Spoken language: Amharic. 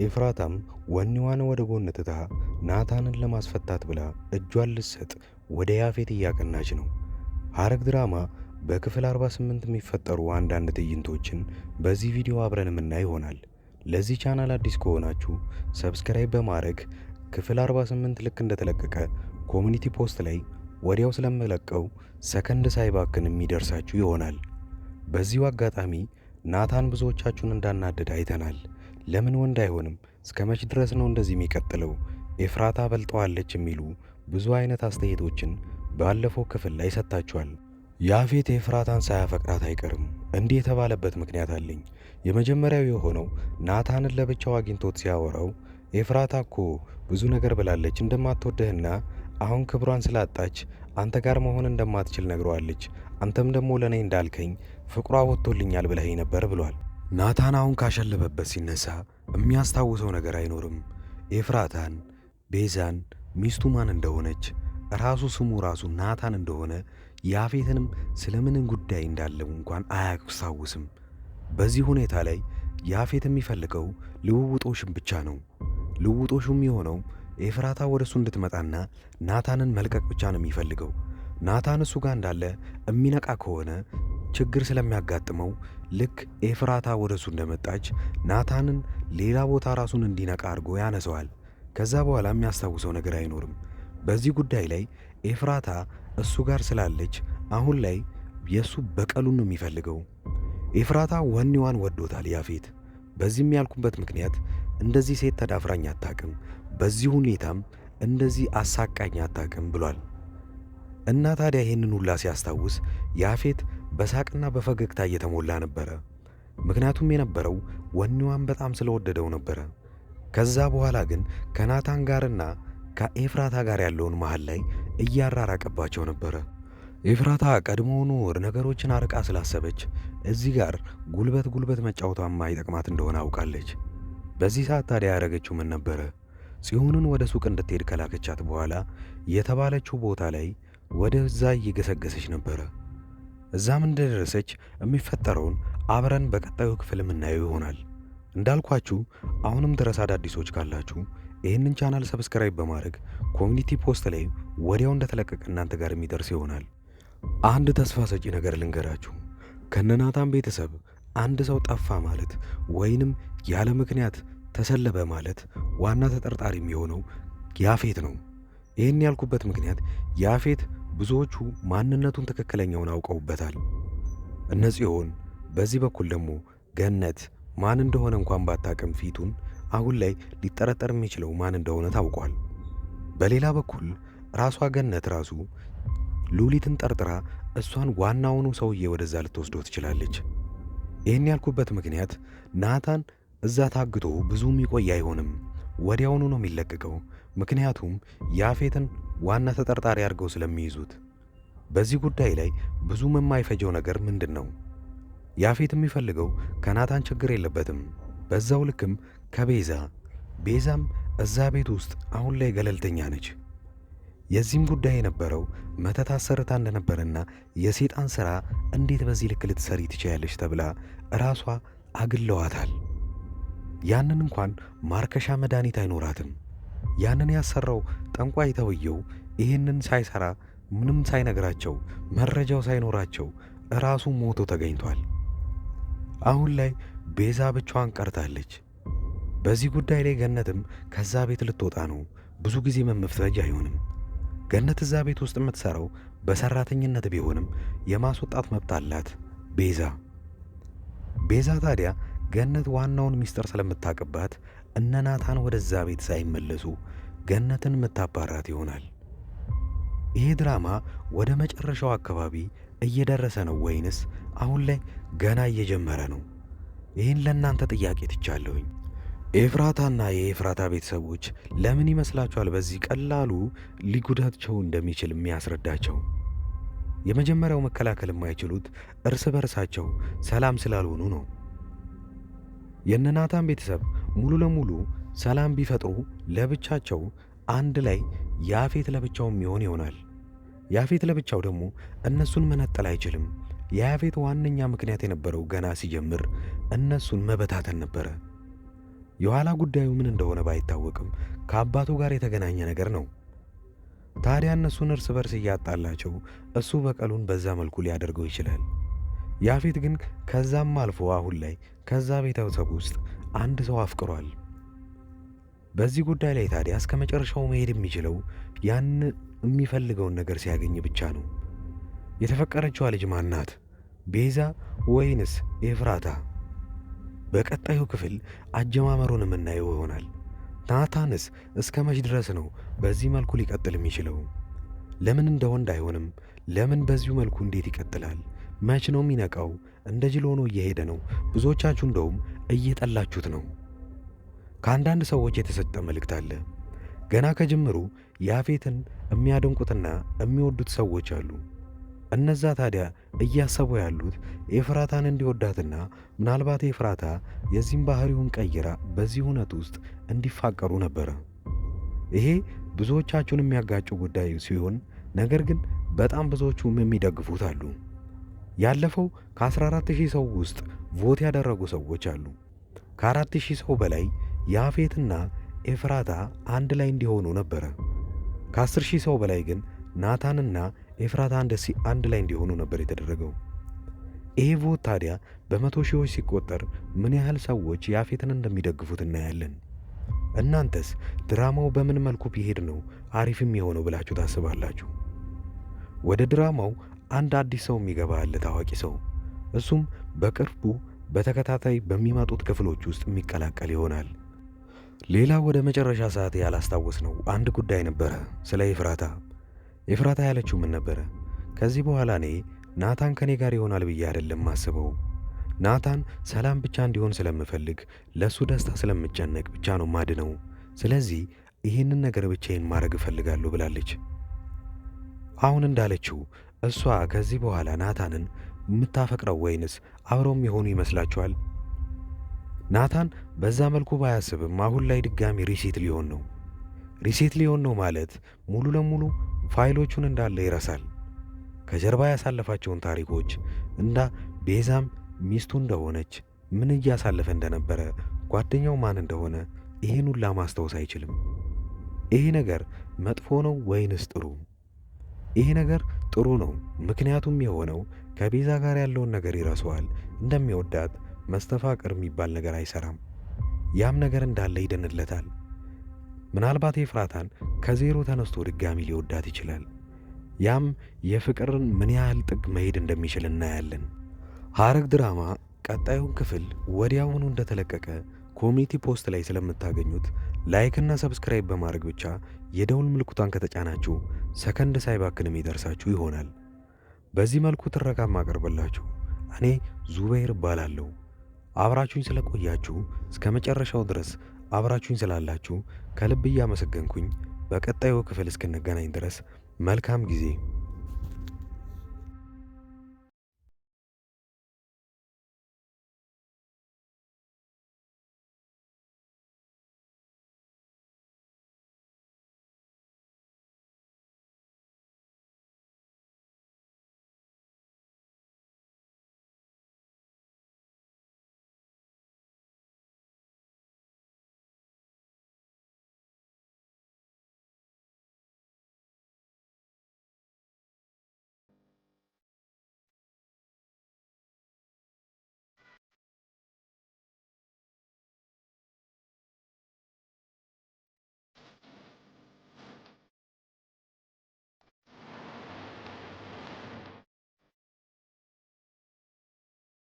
ኤፍራታም ወኔዋን ወደ ጎን ትታ ናታንን ለማስፈታት ብላ እጇን ልትሰጥ ወደ ያፌት እያቀናች ነው። ሐረግ ድራማ በክፍል 48 የሚፈጠሩ አንዳንድ ትዕይንቶችን በዚህ ቪዲዮ አብረን የምናይ ይሆናል። ለዚህ ቻናል አዲስ ከሆናችሁ ሰብስክራይብ በማድረግ ክፍል 48 ልክ እንደተለቀቀ ኮሚኒቲ ፖስት ላይ ወዲያው ስለምለቀው ሰከንድ ሳይባክን የሚደርሳችሁ ይሆናል። በዚሁ አጋጣሚ ናታን ብዙዎቻችሁን እንዳናደድ አይተናል። ለምን ወንድ አይሆንም? እስከ መች ድረስ ነው እንደዚህ የሚቀጥለው? ኤፍራታ በልጠዋለች የሚሉ ብዙ አይነት አስተያየቶችን ባለፈው ክፍል ላይ ሰጥታችኋል። ያፌት ኤፍራታን ሳያፈቅራት አይቀርም። እንዲህ የተባለበት ምክንያት አለኝ። የመጀመሪያው የሆነው ናታንን ለብቻው አግኝቶት ሲያወራው ኤፍራታ እኮ ብዙ ነገር ብላለች እንደማትወድህና አሁን ክብሯን ስላጣች አንተ ጋር መሆን እንደማትችል ነግረዋለች። አንተም ደግሞ ለእኔ እንዳልከኝ ፍቅሯ ወጥቶልኛል ብለኸኝ ነበር ብሏል። ናታን አሁን ካሸለበበት ሲነሳ የሚያስታውሰው ነገር አይኖርም። ኤፍራታን፣ ቤዛን፣ ሚስቱ ማን እንደሆነች ራሱ ስሙ ራሱ ናታን እንደሆነ ያፌትንም ስለምንም ጉዳይ እንዳለው እንኳን አያስታውስም። በዚህ ሁኔታ ላይ ያፌት የሚፈልገው ልውውጦሽም ብቻ ነው። ልውውጦሹም የሆነው ኤፍራታ ወደ እሱ እንድትመጣና ናታንን መልቀቅ ብቻ ነው የሚፈልገው። ናታን እሱ ጋር እንዳለ የሚነቃ ከሆነ ችግር ስለሚያጋጥመው ልክ ኤፍራታ ወደ እሱ እንደመጣች ናታንን ሌላ ቦታ ራሱን እንዲነቃ አድርጎ ያነሰዋል። ከዛ በኋላ የሚያስታውሰው ነገር አይኖርም። በዚህ ጉዳይ ላይ ኤፍራታ እሱ ጋር ስላለች አሁን ላይ የእሱ በቀሉን ነው የሚፈልገው። ኤፍራታ ወኔዋን ወዶታል ያፌት። በዚህም ያልኩበት ምክንያት እንደዚህ ሴት ተዳፍራኝ አታቅም፣ በዚህ ሁኔታም እንደዚህ አሳቃኝ አታቅም ብሏል። እና ታዲያ ይህንን ሁላ ሲያስታውስ ያፌት በሳቅና በፈገግታ እየተሞላ ነበረ። ምክንያቱም የነበረው ወኔዋን በጣም ስለወደደው ነበረ። ከዛ በኋላ ግን ከናታን ጋርና ከኤፍራታ ጋር ያለውን መሃል ላይ እያራራቀባቸው ነበረ። ኤፍራታ ቀድሞውኑ ነገሮችን አርቃ ስላሰበች እዚህ ጋር ጉልበት መጫወቷን ማይጠቅማት እንደሆነ አውቃለች። በዚህ ሰዓት ታዲያ ያደረገችው ምን ነበረ? ጽዮንን ወደ ሱቅ እንድትሄድ ከላከቻት በኋላ የተባለችው ቦታ ላይ ወደዛ እየገሰገሰች ነበረ። እዛም እንደደረሰች የሚፈጠረውን አብረን በቀጣዩ ክፍል የምናየው ይሆናል። እንዳልኳችሁ አሁንም ድረስ አዳዲሶች ካላችሁ ይህንን ቻናል ሰብስክራይብ በማድረግ ኮሚኒቲ ፖስት ላይ ወዲያው እንደተለቀቀ እናንተ ጋር የሚደርስ ይሆናል። አንድ ተስፋ ሰጪ ነገር ልንገራችሁ። ከነናታን ቤተሰብ አንድ ሰው ጠፋ ማለት ወይንም ያለ ምክንያት ተሰለበ ማለት ዋና ተጠርጣሪ የሚሆነው ያፌት ነው። ይህን ያልኩበት ምክንያት ያፌት ብዙዎቹ ማንነቱን ትክክለኛውን አውቀውበታል። እነ ጽዮን፣ በዚህ በኩል ደግሞ ገነት ማን እንደሆነ እንኳን ባታቅም ፊቱን አሁን ላይ ሊጠረጠር የሚችለው ማን እንደሆነ ታውቋል። በሌላ በኩል ራሷ ገነት ራሱ ሉሊትን ጠርጥራ እሷን ዋናውኑ ሰውዬ ወደዛ ልትወስደው ትችላለች። ይህን ያልኩበት ምክንያት ናታን እዛ ታግቶ ብዙ የሚቆይ አይሆንም፣ ወዲያውኑ ነው የሚለቀቀው። ምክንያቱም ያፌትን ዋና ተጠርጣሪ አድርገው ስለሚይዙት። በዚህ ጉዳይ ላይ ብዙም የማይፈጀው ነገር ምንድን ነው? ያፌት የሚፈልገው ከናታን ችግር የለበትም፣ በዛው ልክም ቤዛም እዛ ቤት ውስጥ አሁን ላይ ገለልተኛ ነች። የዚህም ጉዳይ የነበረው መተት አሰርታ እንደነበረና የሴጣን ሥራ እንዴት በዚህ ልክ ልትሰሪ ትችያለሽ ተብላ ራሷ አግለዋታል። ያንን እንኳን ማርከሻ መድኃኒት አይኖራትም። ያንን ያሰራው ጠንቋይ ተብዬው ይህንን ሳይሰራ ምንም ሳይነግራቸው መረጃው ሳይኖራቸው ራሱ ሞቶ ተገኝቷል። አሁን ላይ ቤዛ ብቻዋን ቀርታለች። በዚህ ጉዳይ ላይ ገነትም ከዛ ቤት ልትወጣ ነው። ብዙ ጊዜ መፍተጅ አይሆንም። ገነት እዛ ቤት ውስጥ የምትሰራው በሰራተኝነት ቢሆንም የማስወጣት መብት አላት ቤዛ ታዲያ ገነት ዋናውን ሚስጥር ስለምታቅባት እነ ናታን ወደዛ ቤት ሳይመለሱ ገነትን የምታባራት ይሆናል። ይሄ ድራማ ወደ መጨረሻው አካባቢ እየደረሰ ነው ወይንስ አሁን ላይ ገና እየጀመረ ነው? ይህን ለእናንተ ጥያቄ ትቻለሁኝ። ኤፍራታና የኤፍራታ ቤተሰቦች ለምን ይመስላችኋል በዚህ ቀላሉ ሊጉዳቸው እንደሚችል የሚያስረዳቸው? የመጀመሪያው መከላከል የማይችሉት እርስ በርሳቸው ሰላም ስላልሆኑ ነው። የነናታን ቤተሰብ ሙሉ ለሙሉ ሰላም ቢፈጥሩ ለብቻቸው አንድ ላይ ያፌት ለብቻው የሚሆን ይሆናል። ያፌት ለብቻው ደግሞ እነሱን መነጠል አይችልም። የያፌት ዋነኛ ምክንያት የነበረው ገና ሲጀምር እነሱን መበታተን ነበረ። የኋላ ጉዳዩ ምን እንደሆነ ባይታወቅም ከአባቱ ጋር የተገናኘ ነገር ነው። ታዲያ እነሱን እርስ በርስ እያጣላቸው እሱ በቀሉን በዛ መልኩ ሊያደርገው ይችላል። ያፌት ግን ከዛም አልፎ አሁን ላይ ከዛ ቤተሰብ ውስጥ አንድ ሰው አፍቅሯል። በዚህ ጉዳይ ላይ ታዲያ እስከ መጨረሻው መሄድ የሚችለው ያን የሚፈልገውን ነገር ሲያገኝ ብቻ ነው። የተፈቀረችዋ ልጅ ማናት? ቤዛ ወይንስ ኤፍራታ? በቀጣዩ ክፍል አጀማመሩን የምናየው ይሆናል። ናታንስ እስከ መች ድረስ ነው በዚህ መልኩ ሊቀጥል የሚችለው? ለምን እንደ ወንድ አይሆንም? ለምን በዚሁ መልኩ እንዴት ይቀጥላል? መች ነው የሚነቃው? እንደ ጅል ሆኖ እየሄደ ነው። ብዙዎቻችሁ እንደውም እየጠላችሁት ነው። ከአንዳንድ ሰዎች የተሰጠ መልእክት አለ። ገና ከጅምሩ ያፌትን የሚያደንቁትና የሚወዱት ሰዎች አሉ። እነዛ ታዲያ እያሰቡ ያሉት ኤፍራታን እንዲወዳትና ምናልባት ኤፍራታ የዚህም ባህሪውን ቀይራ በዚህ እውነት ውስጥ እንዲፋቀሩ ነበረ። ይሄ ብዙዎቻችሁን የሚያጋጩ ጉዳይ ሲሆን፣ ነገር ግን በጣም ብዙዎቹም የሚደግፉት አሉ። ያለፈው ከ14000 ሰው ውስጥ ቮት ያደረጉ ሰዎች አሉ። ከ4000 ሰው በላይ ያፌትና ኤፍራታ አንድ ላይ እንዲሆኑ ነበረ። ከ10000 ሰው በላይ ግን ናታንና ኤፍራታ አንድ ላይ እንዲሆኑ ነበር የተደረገው። ይሄ ቮት ታዲያ በመቶ ሺዎች ሲቆጠር ምን ያህል ሰዎች ያፌትን እንደሚደግፉት እናያለን። እናንተስ ድራማው በምን መልኩ ቢሄድ ነው አሪፍ የሚሆነው ብላችሁ ታስባላችሁ? ወደ ድራማው አንድ አዲስ ሰው የሚገባ አለ፣ ታዋቂ ሰው። እሱም በቅርቡ በተከታታይ በሚመጡት ክፍሎች ውስጥ የሚቀላቀል ይሆናል። ሌላ ወደ መጨረሻ ሰዓት ያላስታወስነው አንድ ጉዳይ ነበረ፣ ስለ ኤፍራታ። ኤፍራታ ያለችው ምን ነበረ? ከዚህ በኋላ እኔ ናታን ከኔ ጋር ይሆናል ብዬ አይደለም ማስበው። ናታን ሰላም ብቻ እንዲሆን ስለምፈልግ፣ ለሱ ደስታ ስለምጨነቅ ብቻ ነው ማድነው። ስለዚህ ይህንን ነገር ብቻዬን ማድረግ እፈልጋለሁ ብላለች። አሁን እንዳለችው እሷ ከዚህ በኋላ ናታንን የምታፈቅረው ወይንስ አብረውም የሆኑ ይመስላችኋል? ናታን በዛ መልኩ ባያስብም አሁን ላይ ድጋሚ ሪሴት ሊሆን ነው። ሪሴት ሊሆን ነው ማለት ሙሉ ለሙሉ ፋይሎቹን እንዳለ ይረሳል። ከጀርባ ያሳለፋቸውን ታሪኮች እና ቤዛም ሚስቱ እንደሆነች፣ ምን እያሳለፈ እንደነበረ፣ ጓደኛው ማን እንደሆነ ይሄን ሁላ ማስታወስ አይችልም። ይሄ ነገር መጥፎ ነው ወይንስ ጥሩ? ይሄ ነገር ጥሩ ነው። ምክንያቱም የሆነው ከቤዛ ጋር ያለውን ነገር ይረሳዋል። እንደሚወዳት መስተፋቅር የሚባል ነገር አይሰራም። ያም ነገር እንዳለ ይደንለታል። ምናልባት ኤፍራታን ከዜሮ ተነስቶ ድጋሚ ሊወዳት ይችላል። ያም የፍቅርን ምን ያህል ጥግ መሄድ እንደሚችል እናያለን። ሐረግ ድራማ ቀጣዩን ክፍል ወዲያውኑ እንደተለቀቀ ኮሚኒቲ ፖስት ላይ ስለምታገኙት ላይክና ሰብስክራይብ በማድረግ ብቻ የደውል ምልክቷን ከተጫናችሁ ሰከንድ ሳይባክን የሚደርሳችሁ ይሆናል። በዚህ መልኩ ትረካ ማቀርብላችሁ እኔ ዙበይር እባላለሁ። አብራችሁኝ ስለቆያችሁ እስከ መጨረሻው ድረስ አብራችሁኝ ስላላችሁ ከልብ እያመሰገንኩኝ በቀጣዩ ክፍል እስክንገናኝ ድረስ መልካም ጊዜ